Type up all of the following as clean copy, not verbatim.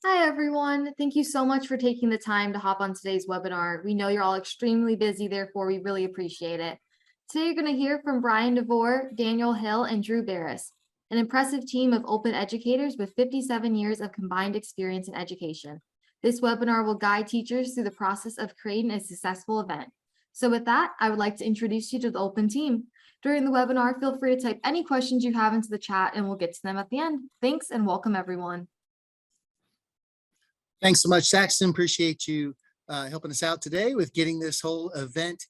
Hi, everyone. Thank you so much for taking the time to hop on today's webinar. We know you're all extremely busy, therefore we really appreciate it. Today, you're going to hear from Brian Devore, Daniel Hill, and Drew Burris, an impressive team of open educators with 57 years of combined experience in education. This webinar will guide teachers through the process of creating a successful event. So with that, I would like to introduce you to the open team. During the webinar, feel free to type any questions you have into the chat and we'll get to them at the end. Thanks and welcome, everyone. Thanks so much, Saxton. Appreciate you helping us out today with getting this whole event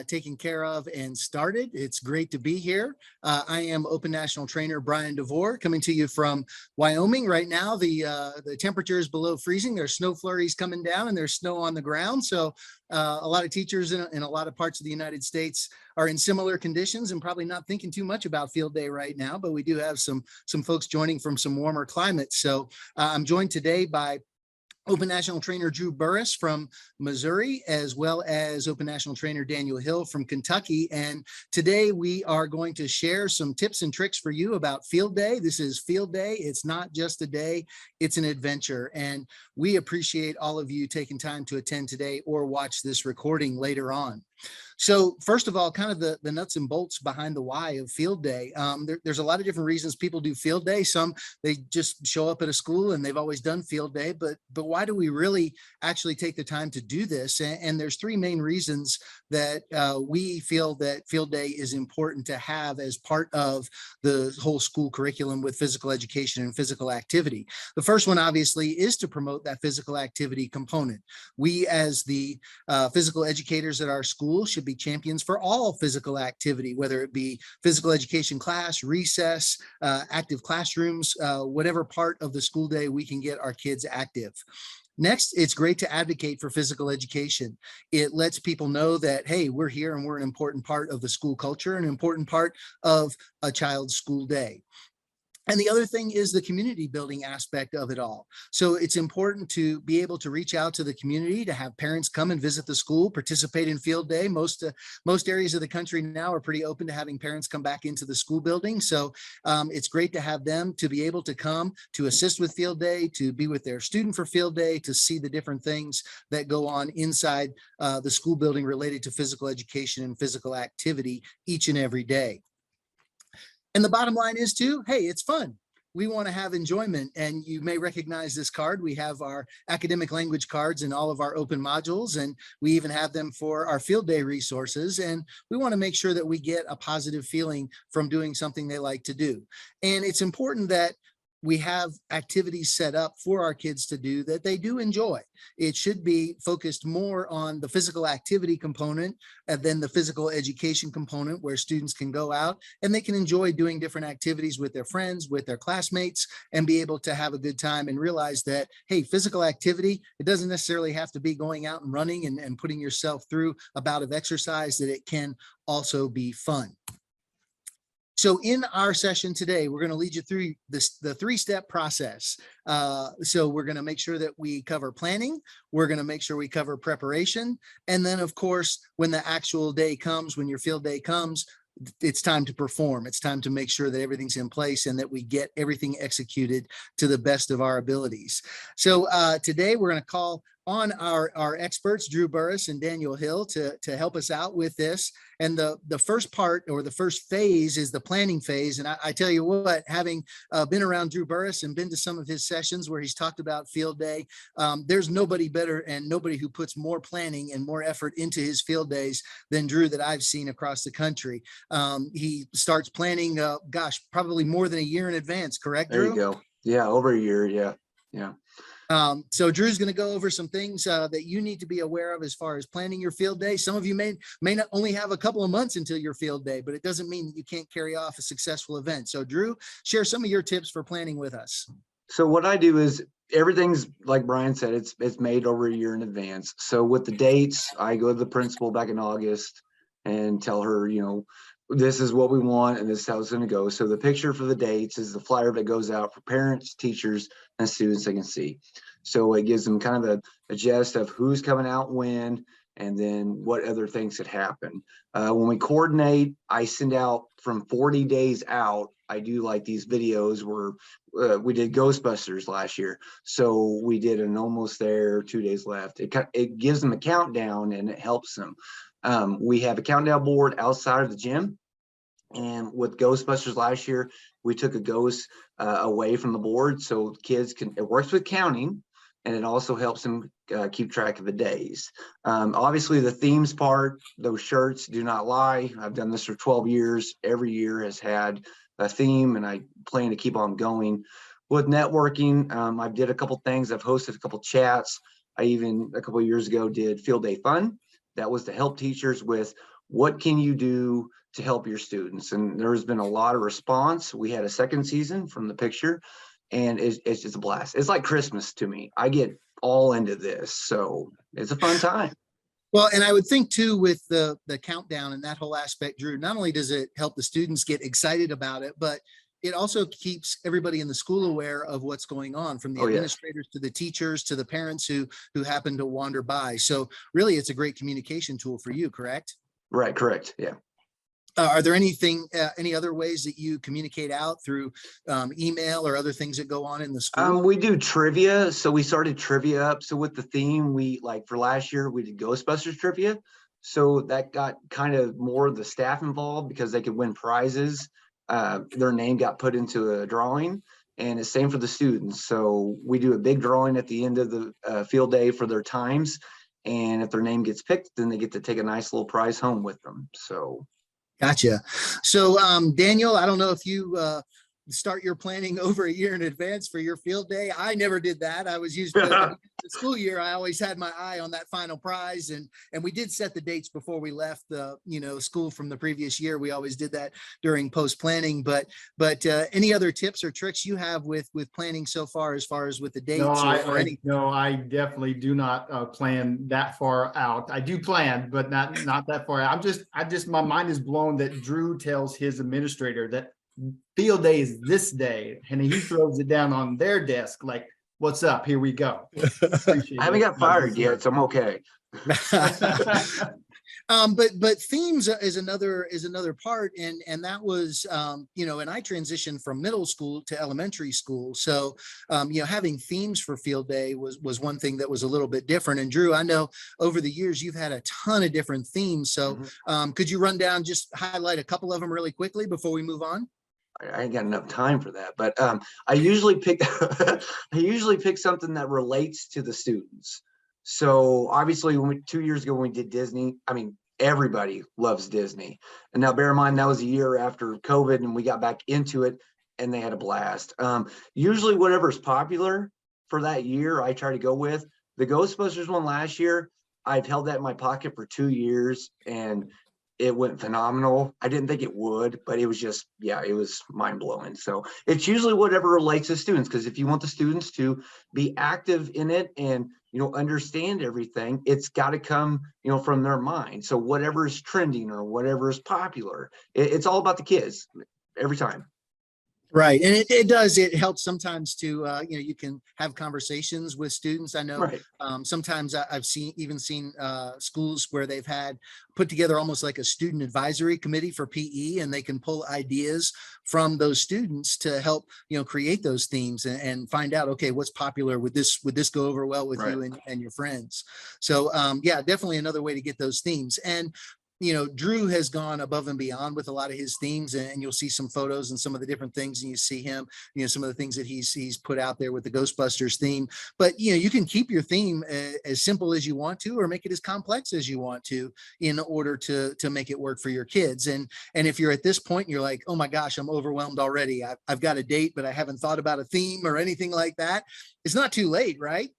taken care of and started. It's great to be here. I am Open National Trainer Brian Devore, coming to you from Wyoming. Right now, the temperature is below freezing. There's snow flurries coming down and there's snow on the ground. So a lot of teachers in a lot of parts of the United States are in similar conditions and probably not thinking too much about field day right now, but we do have some folks joining from some warmer climates. So I'm joined today by Open National Trainer Drew Burris from Missouri, as well as Open National Trainer Daniel Hill from Kentucky. And today we are going to share some tips and tricks for you about field day. This is field day. It's not just a day, it's an adventure. And we appreciate all of you taking time to attend today or watch this recording later on. So first of all, kind of the nuts and bolts behind the why of field day. There's a lot of different reasons people do field day. Some, they just show up at a school and they've always done field day, but why do we really actually take the time to do this? And there's three main reasons that we feel that field day is important to have as part of the whole school curriculum with physical education and physical activity. The first one obviously is to promote that physical activity component. We as the physical educators at our school should be champions for all physical activity, whether it be physical education class, recess, active classrooms, whatever part of the school day we can get our kids active. Next, it's great to advocate for physical education. It lets people know that, hey, we're here and we're an important part of the school culture, an important part of a child's school day. And the other thing is the community building aspect of it all. So it's important to be able to reach out to the community, to have parents come and visit the school, participate in field day. Most areas of the country now are pretty open to having parents come back into the school building. So it's great to have them to be able to come to assist with field day, to be with their student for field day, to see the different things that go on inside the school building related to physical education and physical activity each and every day. And the bottom line is too, hey, it's fun. We want to have enjoyment, and you may recognize this card. We have our academic language cards in all of our open modules, and we even have them for our field day resources. And we want to make sure that we get a positive feeling from doing something they like to do. And it's important that we have activities set up for our kids to do that they do enjoy. It should be focused more on the physical activity component and then the physical education component, where students can go out and they can enjoy doing different activities with their friends, with their classmates, and be able to have a good time and realize that, hey, physical activity, it doesn't necessarily have to be going out and running and putting yourself through a bout of exercise, that it can also be fun. So in our session today, we're going to lead you through the three-step process. So we're going to make sure that we cover planning. We're going to make sure we cover preparation. And then, of course, when the actual day comes, when your field day comes, it's time to perform. It's time to make sure that everything's in place and that we get everything executed to the best of our abilities. So today we're going to call on our experts, Drew Burris and Daniel Hill, to help us out with this. And the first part, or the first phase, is the planning phase. And I tell you what, having been around Drew Burris and been to some of his sessions where he's talked about field day, there's nobody better and nobody who puts more planning and more effort into his field days than Drew that I've seen across the country. He starts planning, probably more than a year in advance, correct, Drew? There you go. Yeah, over a year. Yeah. So Drew's going to go over some things that you need to be aware of as far as planning your field day. Some of you may not only have a couple of months until your field day, but it doesn't mean that you can't carry off a successful event. So Drew, share some of your tips for planning with us. So what I do is everything's, like Brian said, it's made over a year in advance. So with the dates, I go to the principal back in August and tell her, this is what we want and this is how it's going to go. So the picture for the dates is the flyer that goes out for parents, teachers, and students they can see. So it gives them kind of a gist of who's coming out when, and then what other things could happen. When we coordinate, I send out from 40 days out, I do like these videos where we did Ghostbusters last year. So we did an almost there, 2 days left. It gives them a countdown and it helps them. We have a countdown board outside of the gym. And with Ghostbusters last year, we took a ghost away from the board so kids can, it works with counting, and it also helps them keep track of the days. Obviously the themes part, those shirts do not lie. I've done this for 12 years. Every year has had a theme, and I plan to keep on going. With networking, I did a couple things. I've hosted a couple chats. I even a couple of years ago did Field Day Fun. That was to help teachers with what can you do to help your students. And there's been a lot of response. We had a second season from the picture, and it's just a blast. It's like Christmas to me. I get all into this, so it's a fun time. Well, and I would think too, with the countdown and that whole aspect, Drew, not only does it help the students get excited about it, but it also keeps everybody in the school aware of what's going on, from the administrators to the teachers to the parents who happen to wander by. So really, it's a great communication tool for you, correct? Right, correct, yeah. Are there any other ways that you communicate out through email or other things that go on in the school? We do trivia. So we started trivia up. So with the theme, we like for last year, we did Ghostbusters trivia. So that got kind of more of the staff involved because they could win prizes. Their name got put into a drawing, and it's same for the students. So we do a big drawing at the end of the field day for their times. And if their name gets picked, then they get to take a nice little prize home with them. So. Gotcha. So, Daniel, I don't know if you start your planning over a year in advance for your field day. I never did that. I was used to the school year. I always had my eye on that final prize, and we did set the dates before we left the school from the previous year. We always did that during post planning. But any other tips or tricks you have with planning so far as with the dates? No, I definitely do not plan that far out. I do plan, but not that far out. My mind is blown that Drew tells his administrator that field day is this day, and he throws it down on their desk like, what's up, here we go. I haven't got fired yet, so I'm okay. But themes is another part, and that was and I transitioned from middle school to elementary school, so having themes for field day was one thing that was a little bit different. And Drew, I know over the years you've had a ton of different themes, so could you run down, just highlight a couple of them really quickly before we move on? I ain't got enough time for that, but I usually pick something that relates to the students. So obviously, 2 years ago when we did Disney, I mean, everybody loves Disney. And now bear in mind, that was a year after COVID and we got back into it and they had a blast. Usually whatever's popular for that year, I try to go with. The Ghostbusters one last year, I've held that in my pocket for 2 years and it went phenomenal. I didn't think it would, but it was just, it was mind blowing. So it's usually whatever relates to students, because if you want the students to be active in it and, understand everything, it's got to come, from their mind. So whatever is trending or whatever is popular, it's all about the kids every time. Right. And it helps sometimes to, you can have conversations with students. I know Right. Sometimes I've seen schools where they've had put together almost like a student advisory committee for PE, and they can pull ideas from those students to help, create those themes and find out, okay, what's popular? Would this go over well with Right. you and your friends? So definitely another way to get those themes. And Drew has gone above and beyond with a lot of his themes, and you'll see some photos and some of the different things, and you see him, some of the things that he's put out there with the Ghostbusters theme. But, you can keep your theme as simple as you want to, or make it as complex as you want to, in order to make it work for your kids. And if you're at this point and you're like, oh my gosh, I'm overwhelmed already. I've got a date, but I haven't thought about a theme or anything like that. It's not too late, right?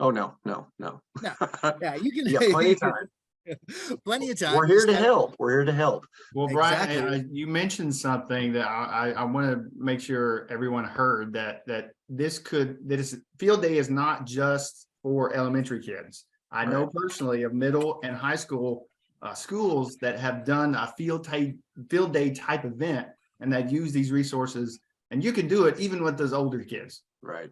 Oh, no. Yeah, you can. Yeah, plenty of time. Plenty of time. We're here to help. Well, Brian, Exactly. you mentioned something that I want to make sure everyone heard, that field day is not just for elementary kids. I know personally of middle and high school schools that have done a field day type event, and that use these resources, and you can do it even with those older kids. Right.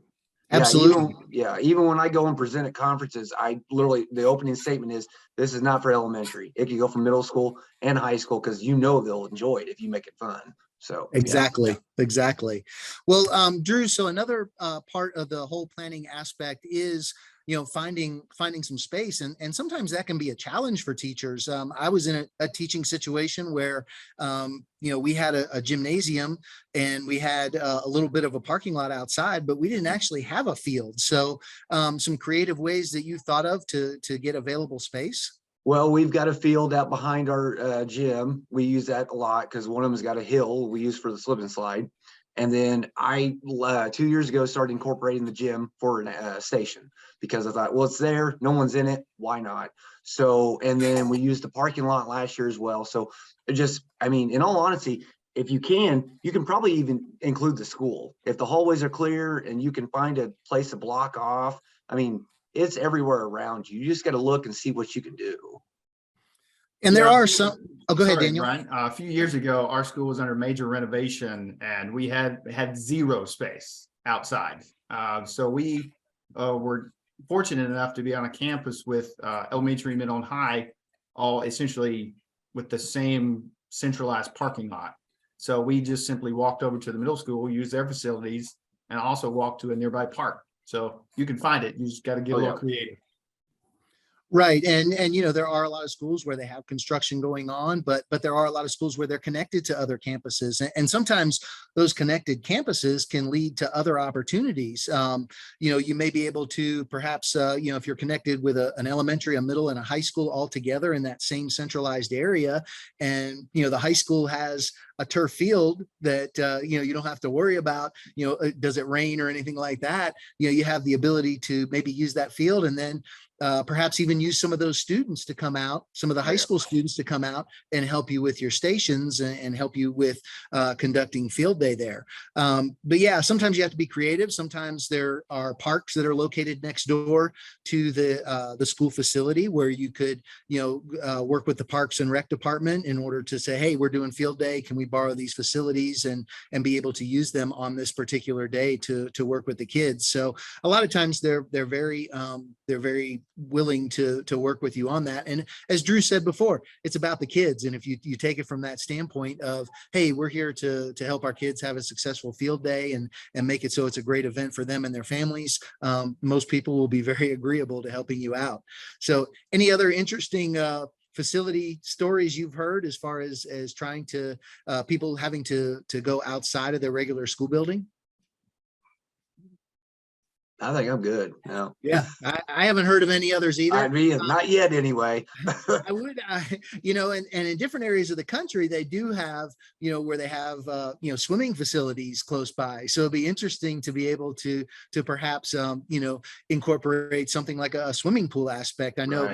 Absolutely. Even when I go and present at conferences, the opening statement is, this is not for elementary. It can go for middle school and high school, because they'll enjoy it if you make it fun. So yeah. Exactly. Well, Drew, so another part of the whole planning aspect is, finding some space, and sometimes that can be a challenge for teachers. I was in a teaching situation where, we had a gymnasium and we had a little bit of a parking lot outside, but we didn't actually have a field. So some creative ways that you thought of to get available space. Well, we've got a field out behind our gym. We use that a lot because one of them's got a hill we use for the slip and slide. And then I 2 years ago started incorporating the gym for a station because I thought, well, it's there, no one's in it, why not? So, and then we used the parking lot last year as well. So it just, I mean, in all honesty, if you can probably even include the school. If the hallways are clear and you can find a place to block off, I mean, it's everywhere around you. You just got to look and see what you can do. And there are some, go ahead, Daniel. Brian. A few years ago, our school was under major renovation and we had zero space outside. So we were fortunate enough to be on a campus with elementary, middle, and high, all essentially with the same centralized parking lot. So we just simply walked over to the middle school, used their facilities, and also walked to a nearby park. So you can find it. You just got to get a little creative. Right. And there are a lot of schools where they have construction going on, but there are a lot of schools where they're connected to other campuses. And sometimes those connected campuses can lead to other opportunities. You may be able to perhaps, if you're connected with an elementary, a middle, and a high school all together in that same centralized area, and, the high school has a turf field that, you don't have to worry about, does it rain or anything like that? You have the ability to maybe use that field and then perhaps even use some of those students to come out, some of the high school students to come out and help you with your stations and help you with conducting field day there. But yeah, sometimes you have to be creative. Sometimes there are parks that are located next door to the school facility where you could, work with the Parks and Rec department in order to say, hey, we're doing field day. Can we borrow these facilities and be able to use them on this particular day to work with the kids? So a lot of times they're very willing to work with you on that. And as Drew said before, it's about the kids. And if you take it from that standpoint of, hey, we're here to help our kids have a successful field day and make it so it's a great event for them and their families, most people will be very agreeable to helping you out. So any other interesting facility stories you've heard as far as trying to people having to go outside of their regular school building? I think I'm good. No. Yeah, I haven't heard of any others either. I mean, not yet anyway. I would, and in different areas of the country, they do have, where they have, swimming facilities close by. So it'd be interesting to be able to perhaps, incorporate something like a swimming pool aspect. I know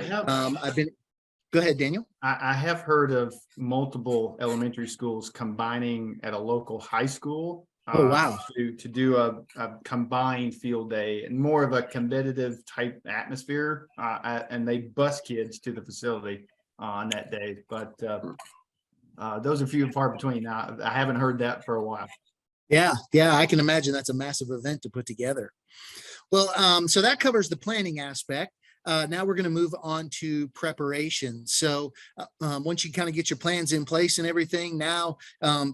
go ahead, Daniel. I have heard of multiple elementary schools combining at a local high school. Oh, wow. To do a combined field day and more of a competitive type atmosphere, and they bus kids to the facility on that day. But those are few and far between. Now, I haven't heard that for a while. Yeah, I can imagine that's a massive event to put together. Well, so that covers the planning aspect. Now we're going to move on to preparation. So once you kind of get your plans in place and everything, now,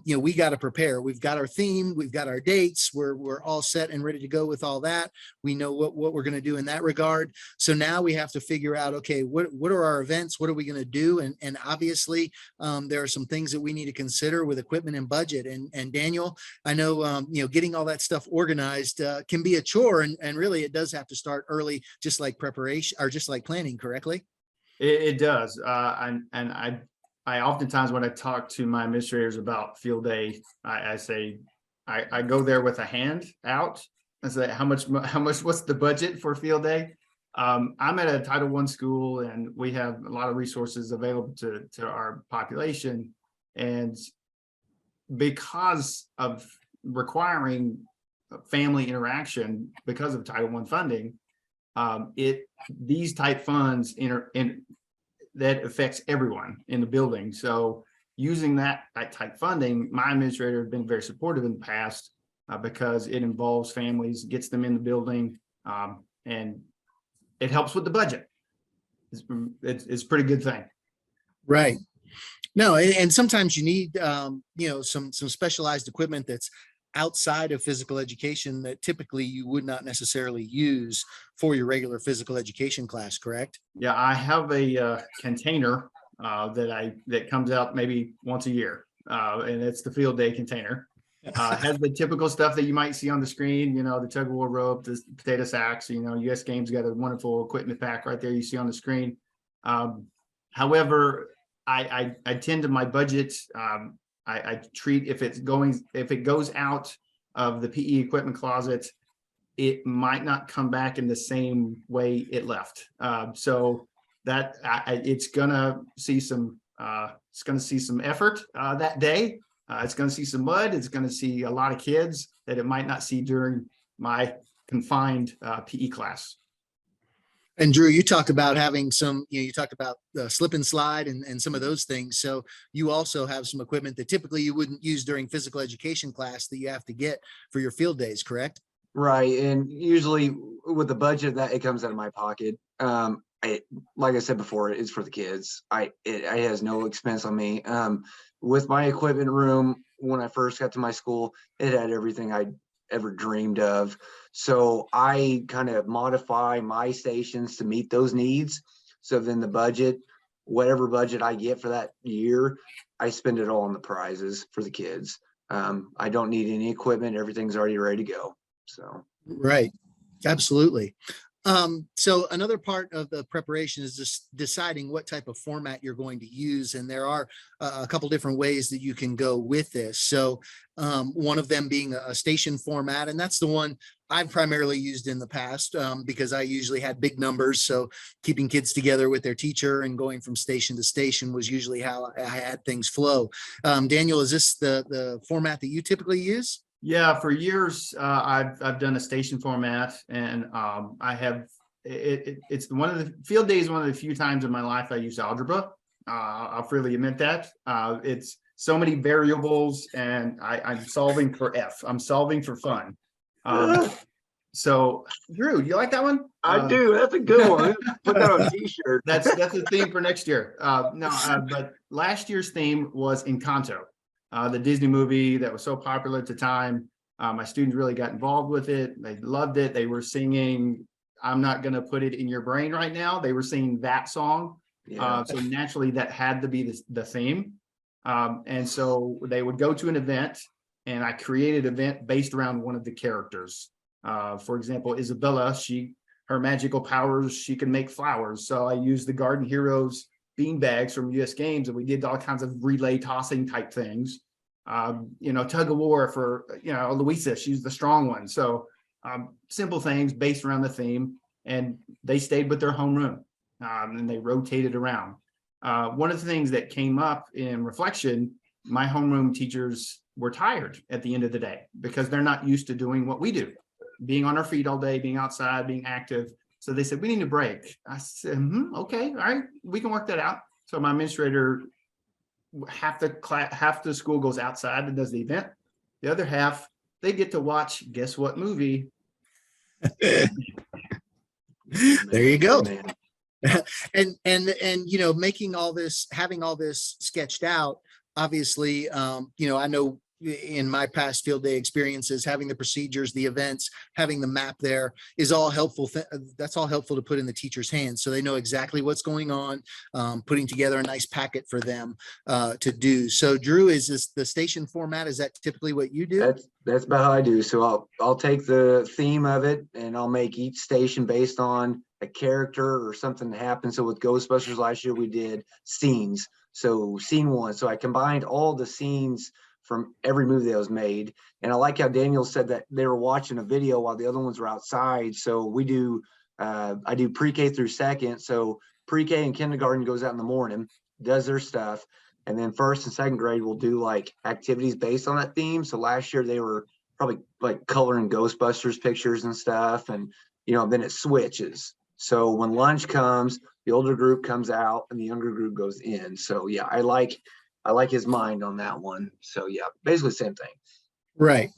we got to prepare. We've got our theme, we've got our dates, we're all set and ready to go with all that. We know what we're going to do in that regard. So now we have to figure out, okay, what are our events? What are we going to do? And obviously there are some things that we need to consider with equipment and budget. And Daniel, I know, getting all that stuff organized can be a chore, and really it does have to start early, just like preparation, or just like planning, correctly? It does. I oftentimes, when I talk to my administrators about field day, I say, I go there with a hand out. I say, how much, what's the budget for field day? I'm at a Title I school and we have a lot of resources available to our population. And because of requiring family interaction, because of Title I funding, these type funds that affects everyone in the building. So using that type funding, my administrator has been very supportive in the past because it involves families, gets them in the building, and it helps with the budget. It's a pretty good thing. Right. No, and sometimes you need, some specialized equipment that's outside of physical education that typically you would not necessarily use for your regular physical education class, correct? Yeah, I have a container that comes out maybe once a year, and it's the field day container. Has the typical stuff that you might see on the screen, the tug of war rope, the potato sacks. US Games got a wonderful equipment pack right there you see on the screen. However, I tend to my budget. I treat if it goes out of the PE equipment closet, it might not come back in the same way it left. So that it's gonna see some effort that day. It's going to see some mud. It's going to see a lot of kids that it might not see during my confined PE class. And Drew, you talked about having some, you talked about slip and slide and some of those things. So you also have some equipment that typically you wouldn't use during physical education class that you have to get for your field days, correct? Right. And usually with the budget that it comes out of my pocket. Like I said before, it's for the kids. It has no expense on me. With my equipment room, when I first got to my school, it had everything I ever dreamed of. So I kind of modify my stations to meet those needs. So then the budget, whatever budget I get for that year, I spend it all on the prizes for the kids. I don't need any equipment. Everything's already ready to go. So. Right. Absolutely. So another part of the preparation is just deciding what type of format you're going to use. And there are a couple different ways that you can go with this. So one of them being a station format, and that's the one I've primarily used in the past because I usually had big numbers. So keeping kids together with their teacher and going from station to station was usually how I had things flow. Daniel, is this the format that you typically use? Yeah, for years I've done a station format, and I have it's one of the field days. One of the few times in my life I use algebra. I'll freely admit that. It's so many variables, and I'm solving for F. I'm solving for fun. So, Drew, you like that one? I do. That's a good one. Put that on a t-shirt. That's the theme for next year. But last year's theme was Encanto. The Disney movie that was so popular at the time. My students really got involved with it. They loved it. They were singing, I'm not going to put it in your brain right now. They were singing that song. Yeah. So naturally that had to be the theme. And so they would go to an event, and I created an event based around one of the characters. For example, Isabella, her magical powers, she can make flowers. So I used the Garden Heroes bean bags from US Games, and we did all kinds of relay tossing type things. Tug of war for, Louisa, she's the strong one. So simple things based around the theme, and they stayed with their homeroom and they rotated around. One of the things that came up in reflection, my homeroom teachers were tired at the end of the day because they're not used to doing what we do, being on our feet all day, being outside, being active. So they said, we need a break. I said, okay, all right, we can work that out. So my administrator, half the school goes outside and does the event. The other half, they get to watch, guess what movie? There you go. And making all this, having all this sketched out, obviously, I know in my past field day experiences, having the procedures, the events, having the map there is all helpful. That's all helpful to put in the teacher's hands so they know exactly what's going on, putting together a nice packet for them to do. So Drew, is this the station format? Is that typically what you do? That's about how I do. So I'll take the theme of it, and I'll make each station based on a character or something that happened. So with Ghostbusters last year, we did scenes. So scene one. So I combined all the scenes from every movie that was made. And I like how Daniel said that they were watching a video while the other ones were outside. So we do, I do pre-K through second. So pre-K and kindergarten goes out in the morning, does their stuff. And then first and second grade will do like activities based on that theme. So last year they were probably like coloring Ghostbusters pictures and stuff. And, then it switches. So when lunch comes, the older group comes out and the younger group goes in. So yeah, I like his mind on that one. So yeah, basically same thing. Right.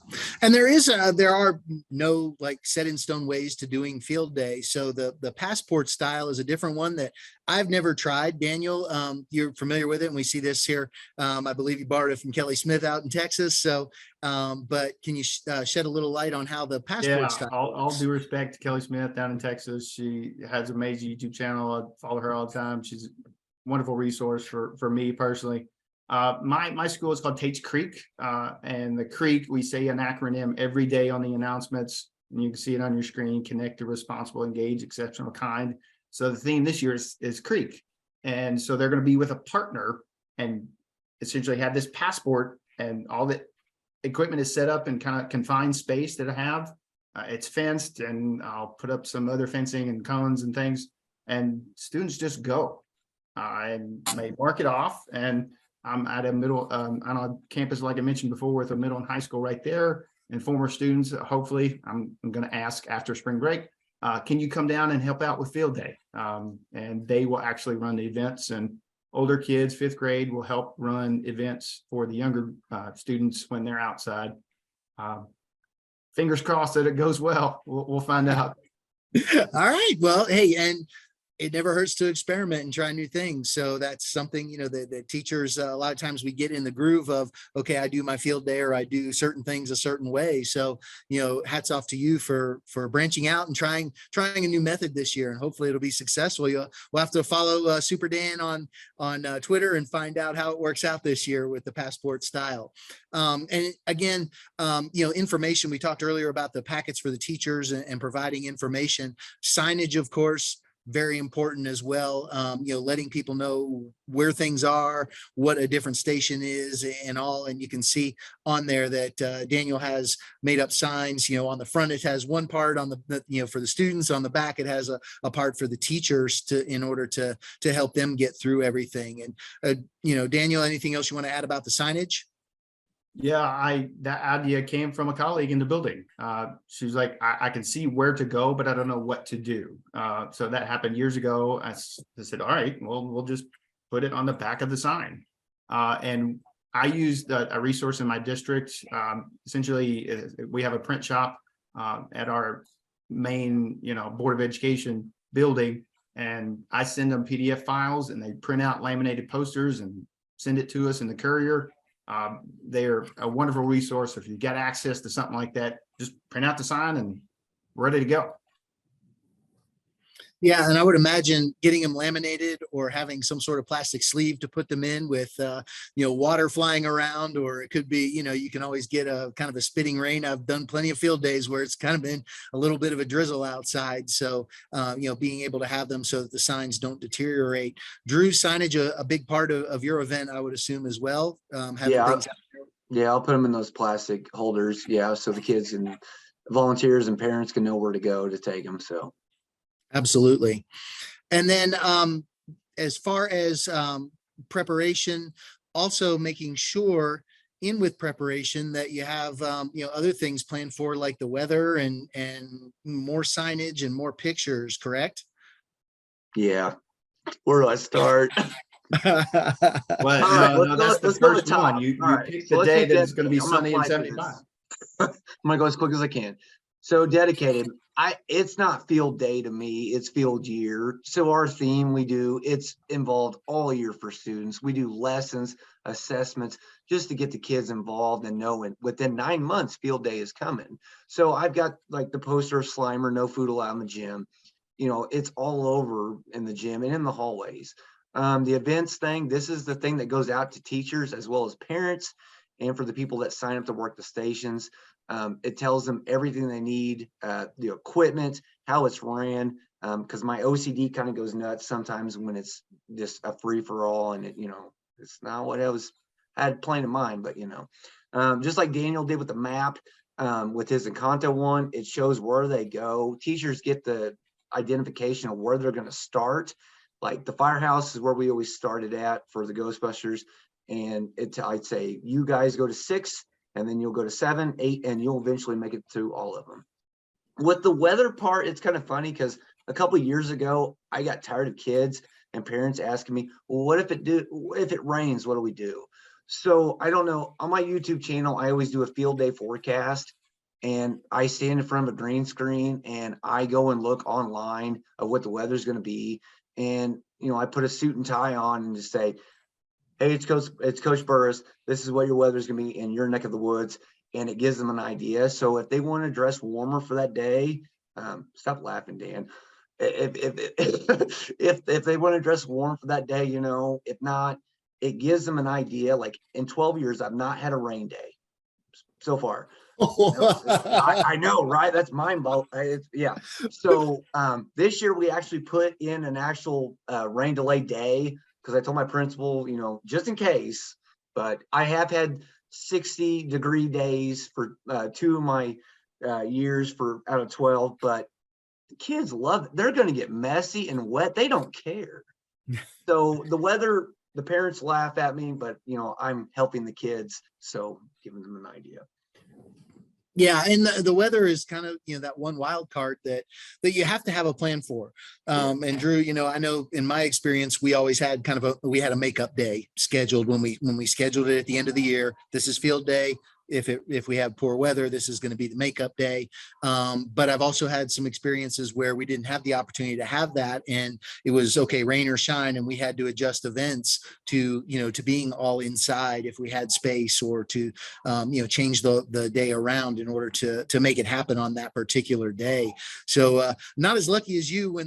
And there are no like set in stone ways to doing field day. So the passport style is a different one that I've never tried. Daniel, you're familiar with it, and we see this here. I believe you borrowed it from Kelly Smith out in Texas. So, but can you shed a little light on how the passport Yeah, style all works? due respect to Kelly Smith down in Texas. She has an amazing YouTube channel. I follow her all the time. She's a wonderful resource for me personally. My school is called Tate's Creek, and the Creek, we say an acronym every day on the announcements. And you can see it on your screen: connected, responsible, engaged, exceptional, kind. So the theme this year is Creek, and so they're going to be with a partner and essentially have this passport, and all the equipment is set up in kind of confined space that I have. It's fenced, and I'll put up some other fencing and cones and things, and students just go and they mark it off. And I'm at a middle, on a campus, like I mentioned before, with a middle and high school right there. And former students, hopefully, I'm going to ask after spring break, can you come down and help out with field day? And they will actually run the events, and older kids, 5th grade, will help run events for the younger students when they're outside. Fingers crossed that it goes well. We'll find out. All right. Well, hey, and it never hurts to experiment and try new things. So that's something, the teachers, a lot of times we get in the groove of, okay, I do my field day, or I do certain things a certain way. So, hats off to you for branching out and trying a new method this year, and hopefully it'll be successful. We'll have to follow Super Dan on Twitter and find out how it works out this year with the passport style. And again, information, we talked earlier about the packets for the teachers and providing information. Signage, of course, very important as well. Letting people know where things are, what a different station is, and all. And you can see on there that Daniel has made up signs. On the front it has one part, on the for the students. On the back it has a part for the teachers in order to help them get through everything. And Daniel, anything else you want to add about the signage? Yeah, that idea came from a colleague in the building. She's like, I can see where to go, but I don't know what to do. So that happened years ago. I said, all right, well, we'll just put it on the back of the sign. And I used a resource in my district. Essentially, we have a print shop at our main, Board of Education building, and I send them PDF files, and they print out laminated posters and send it to us in the courier. They're a wonderful resource. If you got access to something like that, just print out the sign and ready to go. Yeah, and I would imagine getting them laminated or having some sort of plastic sleeve to put them in with, water flying around, or it could be, you can always get a kind of a spitting rain. I've done plenty of field days where it's kind of been a little bit of a drizzle outside. So, being able to have them so that the signs don't deteriorate. Drew, signage, a big part of your event, I would assume as well. I'll put them in those plastic holders. Yeah, so the kids and volunteers and parents can know where to go to take them. So. Absolutely. And then as far as preparation, also making sure with preparation that you have other things planned for, like the weather and more signage and more pictures, correct? Yeah. Where do I start? Well, no, that's the first one. You pick the day that it's going to be sunny and 75. I'm gonna go as quick as I can. So dedicated. It's not field day to me, it's field year. So our theme it's involved all year for students. We do lessons, assessments, just to get the kids involved and knowing within 9 months field day is coming. So I've got like the poster of Slimer, no food allowed in the gym. It's all over in the gym and in the hallways. The events thing, this is the thing that goes out to teachers as well as parents, and for the people that sign up to work the stations. It tells them everything they need, the equipment, how it's ran, because my OCD kind of goes nuts sometimes when it's just a free for all, and it's not what I had planned in mind. But just like Daniel did with the map, with his Encanto one, it shows where they go. Teachers get the identification of where they're going to start. Like the firehouse is where we always started at for the Ghostbusters, and I'd say you guys go to 6. And then you'll go to 7, 8, and you'll eventually make it through all of them. With the weather part, it's kind of funny because a couple of years ago, I got tired of kids and parents asking me, well, what if it rains? What do we do? So I don't know, on my YouTube channel, I always do a field day forecast, and I stand in front of a green screen and I go and look online of what the weather's going to be. And, I put a suit and tie on and just say, hey, it's Coach Burris. This is what your weather's going to be in your neck of the woods. And it gives them an idea. So if they want to dress warmer for that day, stop laughing, Dan. If they want to dress warm for that day, if not, it gives them an idea. Like in 12 years, I've not had a rain day so far. I know, right? That's mind blowing. Yeah. So this year we actually put in an actual rain delay day, because I told my principal, just in case. But I have had 60-degree days for 2 of my years out of 12. But the kids love it. They're going to get messy and wet. They don't care. So the weather, the parents laugh at me, but I'm helping the kids, so giving them an idea. Yeah, and the weather is kind of that one wild card that you have to have a plan for. And Drew, I know in my experience we always had we had a makeup day scheduled when we scheduled it at the end of the year. This is field day. If we have poor weather, this is going to be the makeup day. But I've also had some experiences where we didn't have the opportunity to have that, and it was okay, rain or shine, and we had to adjust events to being all inside if we had space, or to change the day around in order to make it happen on that particular day. So not as lucky as you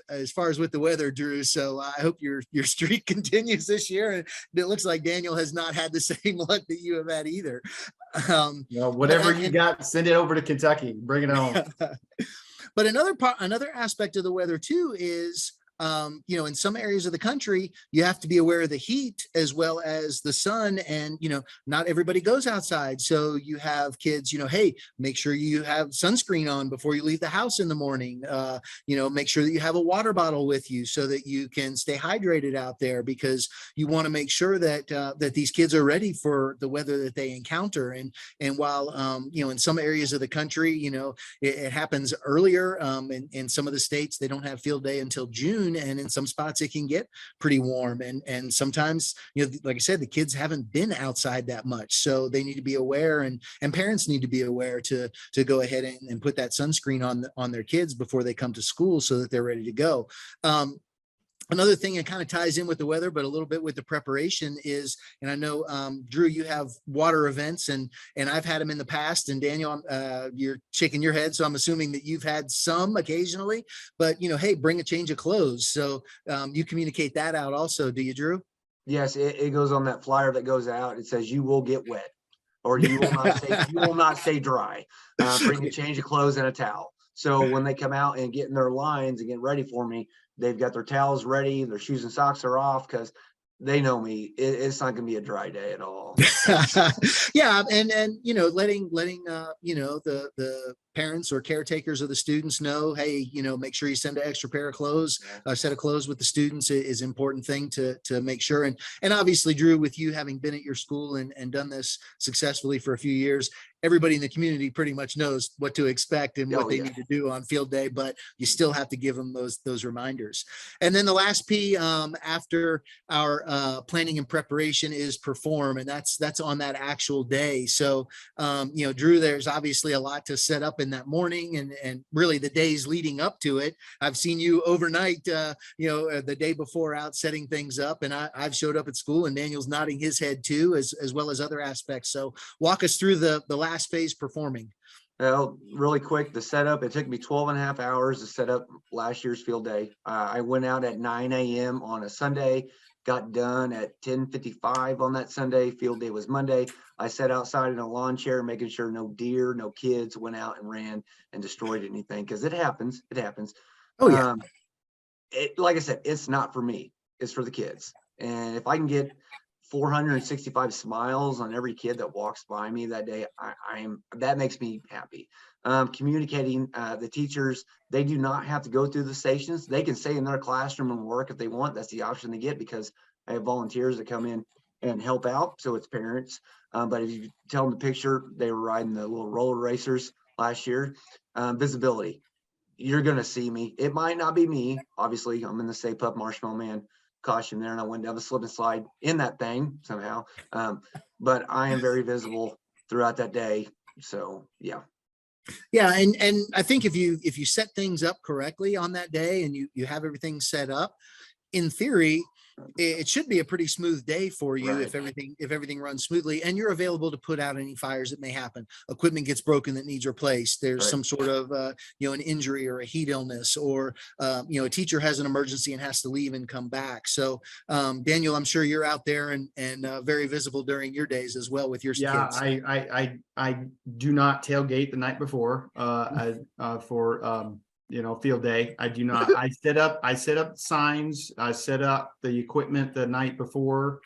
as far as with the weather, Drew. So I hope your streak continues this year, and it looks like Daniel has not had the same luck that you have had either. Whatever you got, send it over to Kentucky. Bring it home. But another aspect of the weather too is, in some areas of the country, you have to be aware of the heat as well as the sun, and not everybody goes outside. So you have kids, hey, make sure you have sunscreen on before you leave the house in the morning. Make sure that you have a water bottle with you so that you can stay hydrated out there, because you want to make sure that these kids are ready for the weather that they encounter. And while in some areas of the country, it happens earlier. In some of the states, they don't have field day until June. And in some spots it can get pretty warm, and sometimes like I said, the kids haven't been outside that much, so they need to be aware, and parents need to be aware to go ahead and put that sunscreen on their kids before they come to school so that they're ready to go. Another thing that kind of ties in with the weather, but a little bit with the preparation is, and I know, Drew, you have water events, and I've had them in the past, and Daniel, you're shaking your head, so I'm assuming that you've had some occasionally, but hey, bring a change of clothes. So you communicate that out also, do you, Drew? Yes, it goes on that flyer that goes out. It says you will get wet, or you will not stay dry. Bring a change of clothes and a towel. So when they come out and get in their lines and get ready for me, they've got their towels ready, their shoes and socks are off, because they know me. It's not going to be a dry day at all. Yeah, and letting the parents or caretakers of the students know, hey, make sure you send an extra pair of clothes, a set of clothes with the students is important thing to make sure. And obviously, Drew, with you having been at your school and done this successfully for a few years, everybody in the community pretty much knows what to expect and what they need to do on field day, but you still have to give them those reminders. And then the last P after our planning and preparation is perform, and that's on that actual day. So Drew, there's obviously a lot to set up in that morning and really the days leading up to it. I've seen you overnight the day before out setting things up, and I've showed up at school, and Daniel's nodding his head too, as well as other aspects. So walk us through the last phase, performing. Well, really quick, the setup, it took me 12.5 hours to set up last year's field day. I went out at 9 a.m. on a Sunday, got done at 10:55 on that Sunday. Field day was Monday. I sat outside in a lawn chair, making sure no deer, no kids went out and ran and destroyed anything, because it happens. Oh yeah. Like I said, it's not for me. It's for the kids. And if I can get 465 smiles on every kid that walks by me that day, that makes me happy. Communicating, the teachers, they do not have to go through the stations. They can stay in their classroom and work if they want. That's the option they get, because I have volunteers that come in and help out. So it's parents. But if you tell them the picture, they were riding the little roller racers last year. Visibility, you're going to see me. It might not be me. Obviously, I'm in the Stay Puft Marshmallow Man. costume there, and I went down the slip and slide in that thing somehow. But I am very visible throughout that day. So yeah. Yeah, and I think if you set things up correctly on that day and you have everything set up, in theory, it should be a pretty smooth day for you Right. if everything runs smoothly and you're available to put out any fires that may happen. Equipment gets broken that needs replaced. There's Right. some sort of an injury or a heat illness, or a teacher has an emergency and has to leave and come back. So Daniel, I'm sure you're out there and very visible during your days as well with your Yeah, kids. I do not tailgate the night before for field day. I do not. I set up signs. I set up the equipment the night before.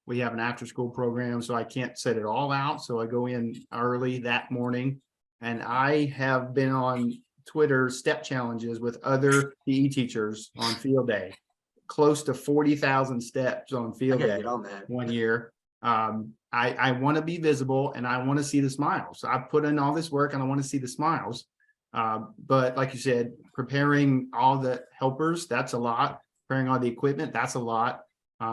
We have an after school program, so I can't set it all out. So I go in early that morning, and I have been on Twitter step challenges with other PE teachers on field day, close to 40,000 steps on I field gotta day get on that. one year. I want to be visible and I want to see the smiles. So I put in all this work and I want to see the smiles. But like you said, preparing all the helpers, that's a lot. Preparing all the equipment, that's a lot.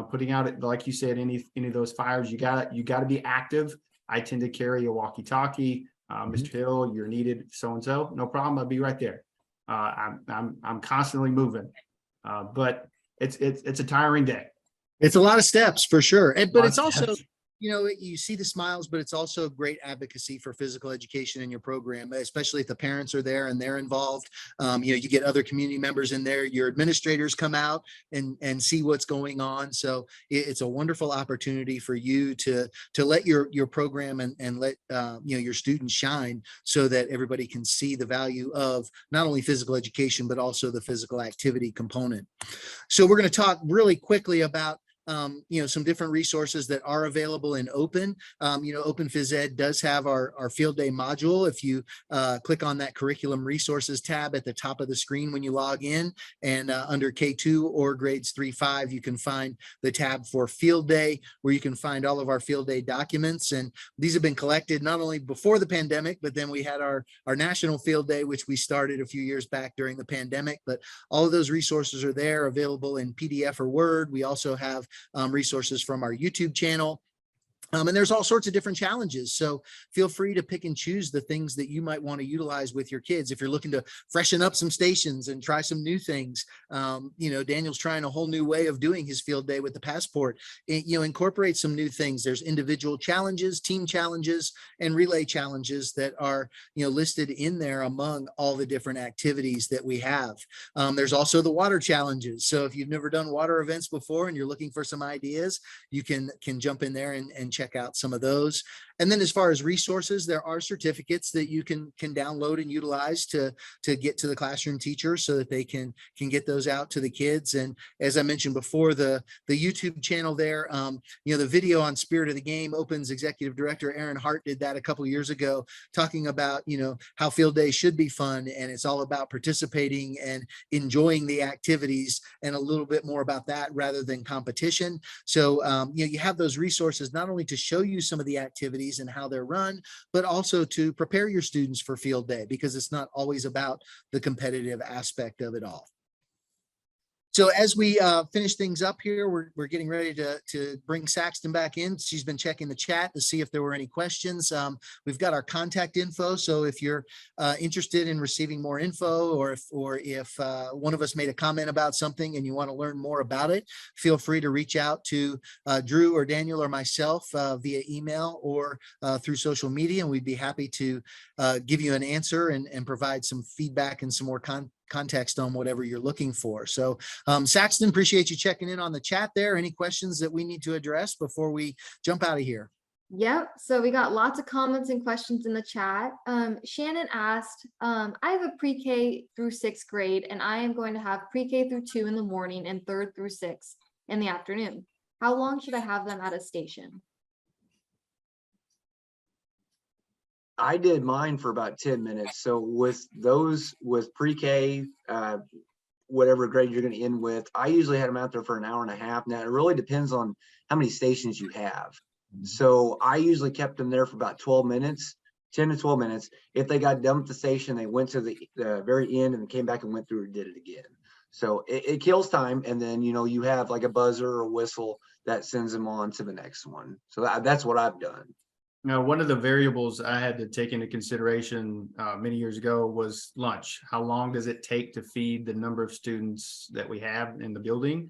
Putting out, like you said, any of those fires, you got to be active. I tend to carry a walkie-talkie. Mr. Hill, you're needed, so and so. No problem. I'll be right there. I'm constantly moving, but it's a tiring day. It's a lot of steps for sure. But it's also, Steps. you see the smiles, but it's also great advocacy for physical education in your program, especially if the parents are there and they're involved. You get other community members in there, your administrators come out and see what's going on. So it's a wonderful opportunity for you to let your program and let your students shine so that everybody can see the value of not only physical education, but also the physical activity component. So we're going to talk really quickly about some different resources that are available in Open. Open Phys Ed does have our field day module. If you click on that curriculum resources tab at the top of the screen when you log in, and under K2 or grades 3-5, you can find the tab for field day, where you can find all of our field day documents. And these have been collected not only before the pandemic, but then we had our national field day, which we started a few years back during the pandemic. But all of those resources are there, available in PDF or Word. We also have resources from our YouTube channel. And there's all sorts of different challenges. So feel free to pick and choose the things that you might want to utilize with your kids. If you're looking to freshen up some stations and try some new things, Daniel's trying a whole new way of doing his field day with the passport. Incorporate some new things. There's individual challenges, team challenges, and relay challenges that are, listed in there among all the different activities that we have. There's also the water challenges. So if you've never done water events before and you're looking for some ideas, you can jump in there and check out some of those. And then as far as resources, there are certificates that you can download and utilize to get to the classroom teachers so that they can get those out to the kids. And as I mentioned before, the YouTube channel there, the video on Spirit of the Game, Open's executive director Aaron Hart did that a couple years ago, talking about how field day should be fun, and it's all about participating and enjoying the activities, and a little bit more about that rather than competition. So you have those resources not only to show you some of the activities and how they're run, but also to prepare your students for field day, because it's not always about the competitive aspect of it all. So as we finish things up here, we're getting ready to bring Saxton back in. She's been checking the chat to see if there were any questions. We've got our contact info. So if you're interested in receiving more info, or if one of us made a comment about something and you want to learn more about it, feel free to reach out to Drew or Daniel or myself via email or through social media, and we'd be happy to give you an answer and provide some feedback and some more context on whatever you're looking for. So Saxton, appreciate you checking in on the chat there. Any questions that we need to address before we jump out of here? Yep. So we got lots of comments and questions in the chat. Shannon asked, I have a pre-K through 6th grade, and I am going to have pre-K through 2 in the morning and 3rd through 6th in the afternoon. How long should I have them at a station? I did mine for about 10 minutes. So with pre-K, whatever grade you're going to end with, I usually had them out there for an hour and a half. Now it really depends on how many stations you have. So I usually kept them there for about 12 minutes, 10 to 12 minutes. If they got done with the station, they went to the very end and came back and went through and did it again. So it kills time. And then, you know, you have like a buzzer or a whistle that sends them on to the next one. So that's what I've done. Now, one of the variables I had to take into consideration many years ago was lunch. How long does it take to feed the number of students that we have in the building?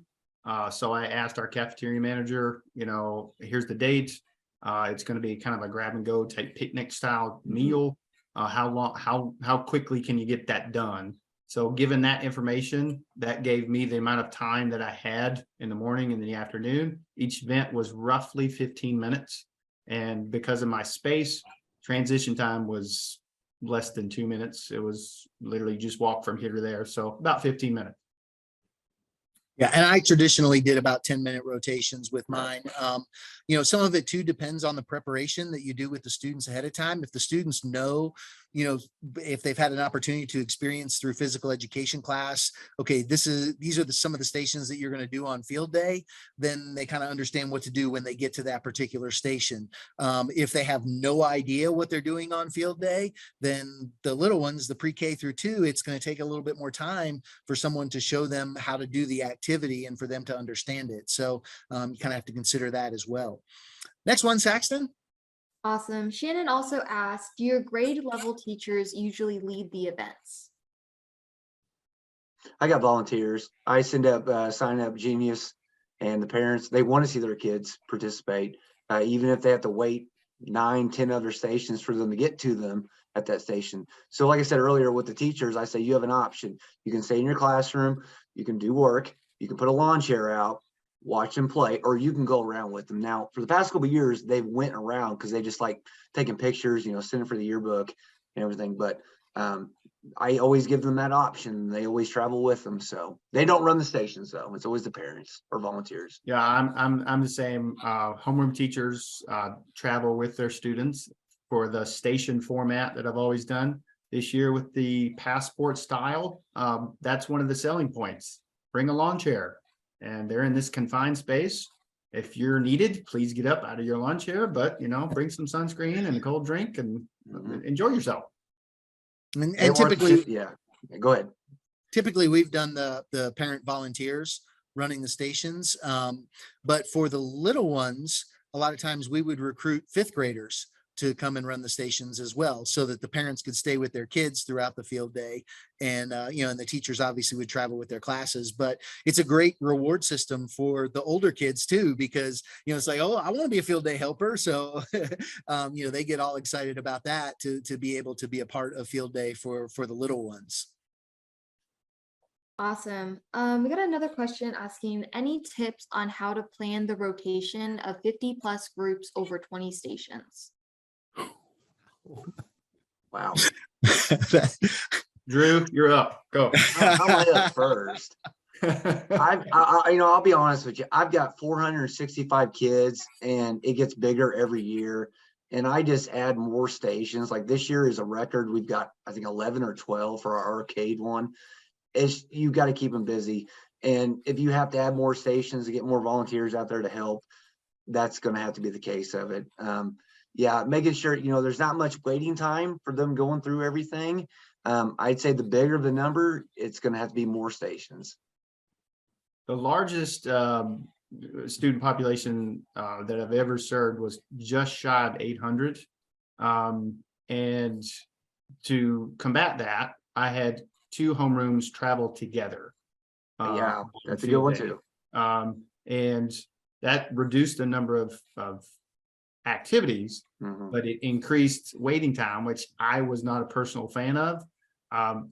So I asked our cafeteria manager, you know, here's the date. It's going to be kind of a grab and go type picnic style meal. How quickly can you get that done? So given that information, that gave me the amount of time that I had in the morning and the afternoon. Each event was roughly 15 minutes. And because of my space, transition time was less than 2 minutes. It was literally just walk from here to there. So about 15 minutes. Yeah, and I traditionally did about 10-minute rotations with mine. You know, some of it too depends on the preparation that you do with the students ahead of time. If the students know, you know, if they've had an opportunity to experience through physical education class, okay, these are some of the stations that you're going to do on field day, then they kind of understand what to do when they get to that particular station. If they have no idea what they're doing on field day, then the little ones, the pre-K through 2, it's going to take a little bit more time for someone to show them how to do the activity and for them to understand it. So you kind of have to consider that as well. Next one, Saxton. Awesome. Shannon also asked, do your grade level teachers usually lead the events? I got volunteers. I send up, sign up Genius, and the parents, they want to see their kids participate, even if they have to wait 9-10 other stations for them to get to them at that station. So like I said earlier with the teachers, I say you have an option. You can stay in your classroom, you can do work, you can put a lawn chair out, watch them play, or you can go around with them. Now, for the past couple of years, they've went around because they just like taking pictures, you know, sending for the yearbook and everything. But I always give them that option. They always travel with them. So they don't run the stations though. It's always the parents or volunteers. Yeah, I'm the same. Homeroom teachers travel with their students for the station format that I've always done. This year with the passport style, that's one of the selling points. Bring a lawn chair. And they're in this confined space. If you're needed, please get up out of your lawn chair, but, you know, bring some sunscreen and a cold drink and enjoy yourself. And typically, yeah, go ahead. Typically, we've done the parent volunteers running the stations. But for the little ones, a lot of times we would recruit 5th graders to come and run the stations as well, so that the parents could stay with their kids throughout the field day. And, you know, and the teachers obviously would travel with their classes, but it's a great reward system for the older kids too, because, you know, it's like, oh, I want to be a field day helper. So, you know, they get all excited about that to be able to be a part of field day for the little ones. Awesome. We got another question asking, any tips on how to plan the rotation of 50+ groups over 20 stations? Wow. Drew, you're up. Go. I'm up first. You know, I'll be honest with you. I've got 465 kids, and it gets bigger every year. And I just add more stations. Like this year is a record. We've got, I think, 11 or 12 for our arcade one. You got to keep them busy. And if you have to add more stations to get more volunteers out there to help, that's going to have to be the case of it. Yeah, making sure, you know, there's not much waiting time for them going through everything. I'd say the bigger the number, it's going to have to be more stations. The largest student population that I've ever served was just shy of 800. And to combat that, I had 2 homerooms travel together. Yeah, that's a good one too. And that reduced the number of activities, but it increased waiting time, which I was not a personal fan of.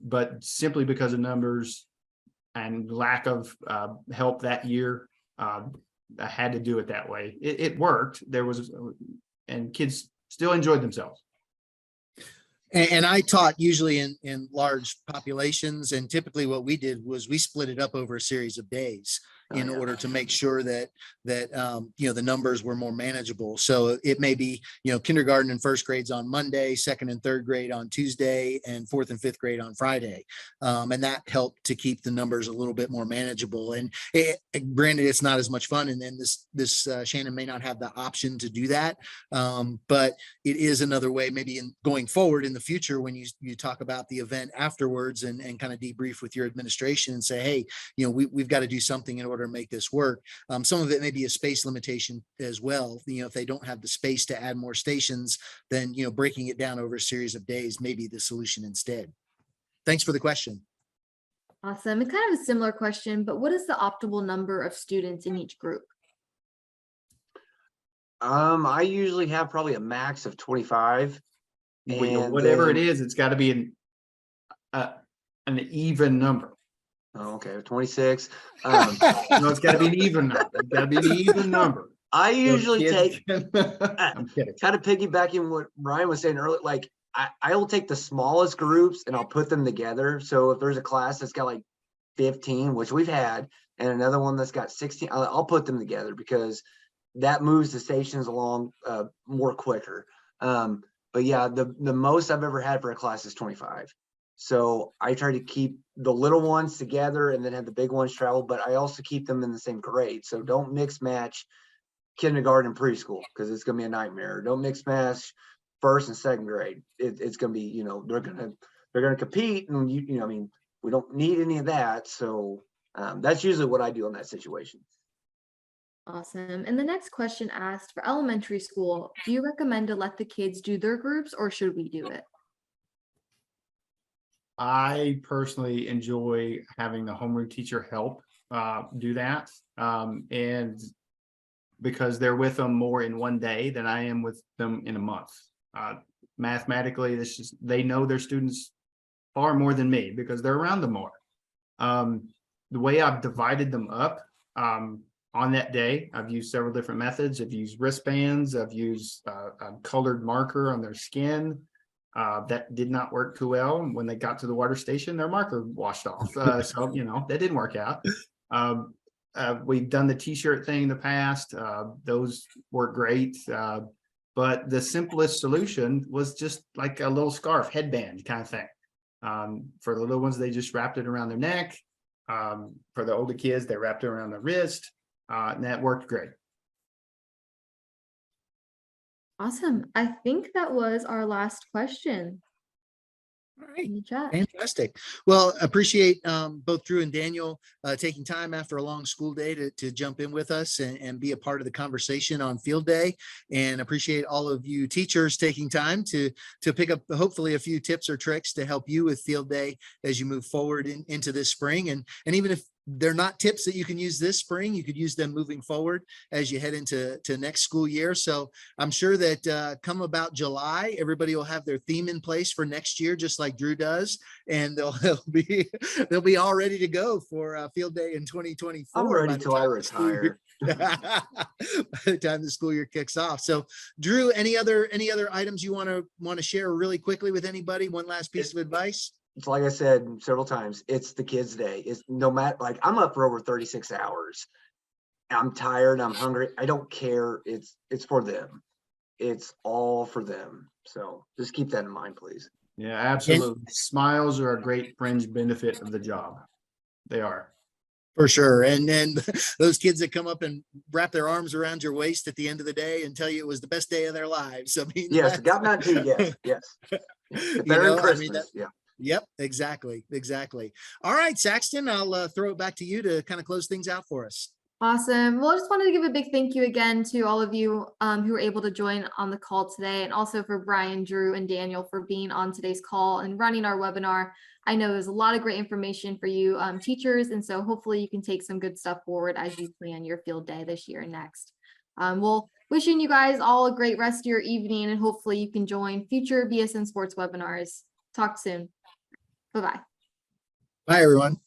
But simply because of numbers and lack of help that year, I had to do it that way. It worked. And kids still enjoyed themselves. And I taught usually in large populations, and typically what we did was we split it up over a series of days. in yeah. order to make sure that the numbers were more manageable. So it may be, kindergarten and first grades on Monday, second and third grade on Tuesday, and fourth and fifth grade on Friday. And that helped to keep the numbers a little bit more manageable. And granted, it's not as much fun. And then this Shannon may not have the option to do that. But it is another way, maybe in going forward in the future, when you talk about the event afterwards and kind of debrief with your administration and say, hey, we've got to do something in order to make this work. Some of it may be a space limitation as well. If they don't have the space to add more stations, then, breaking it down over a series of days may be the solution instead. Thanks for the question. Awesome. It's kind of a similar question, but what is the optimal number of students in each group? I usually have probably a max of 25. And Whatever it then- is, it's got to be an even number. Oh, okay, 26. No, it's got to be an even number. It's got to be an even number. I So usually kids take can- I'm kidding. kind of piggybacking what Ryan was saying earlier. Like I will take the smallest groups and I'll put them together. So if there's a class that's got like 15, which we've had, and another one that's got 16, I'll put them together because that moves the stations along more quicker. But yeah, the most I've ever had for a class is 25. So I try to keep the little ones together and then have the big ones travel, but I also keep them in the same grade. So don't mix match kindergarten and preschool because it's going to be a nightmare. Don't mix match first and second grade. It's going to be, they're going to compete, and I mean, we don't need any of that. So that's usually what I do in that situation. Awesome. And the next question asked, for elementary school, do you recommend to let the kids do their groups or should we do it? I personally enjoy having the homeroom teacher help do that. And because they're with them more in one day than I am with them in a month. Mathematically, they know their students far more than me because they're around them more. The way I've divided them up on that day, I've used several different methods. I've used wristbands. I've used a colored marker on their skin. That did not work too well. When they got to the water station, their marker washed off. So, that didn't work out. We've done the t-shirt thing in the past. Those work great. But the simplest solution was just like a little scarf, headband kind of thing. For the little ones, they just wrapped it around their neck. For the older kids, they wrapped it around their wrist. And that worked great. Awesome. I think that was our last question All right. in the chat. Fantastic. Well, appreciate both Drew and Daniel taking time after a long school day to jump in with us and be a part of the conversation on field day, and appreciate all of you teachers taking time to pick up hopefully a few tips or tricks to help you with field day as you move forward into this spring. And even if they're not tips that you can use this spring, you could use them moving forward as you head into next school year. So I'm sure that come about July, everybody will have their theme in place for next year, just like Drew does. And they'll be all ready to go for field day in 2024. I'm ready till I retire. By the time the school year kicks off. So Drew, any other items you want to share really quickly with anybody? One last piece of advice? It's like I said several times, it's the kids' day. It's no matter, like, I'm up for over 36 hours. I'm tired, I'm hungry. I don't care. It's for them. It's all for them. So just keep that in mind, please. Yeah, absolutely. Smiles are a great fringe benefit of the job. They are. For sure. And then those kids that come up and wrap their arms around your waist at the end of the day and tell you it was the best day of their lives. I mean, Yes, got that too. Yes. You Better than know, I mean, Christmas. Yeah. Yep, exactly. All right, Saxton, I'll throw it back to you to kind of close things out for us. Awesome. Well, I just wanted to give a big thank you again to all of you who were able to join on the call today, and also for Brian, Drew, and Daniel for being on today's call and running our webinar. I know there's a lot of great information for you teachers, and so hopefully you can take some good stuff forward as you plan your field day this year and next. Well, wishing you guys all a great rest of your evening, and hopefully you can join future BSN sports webinars. Talk soon. Bye-bye. Bye, everyone.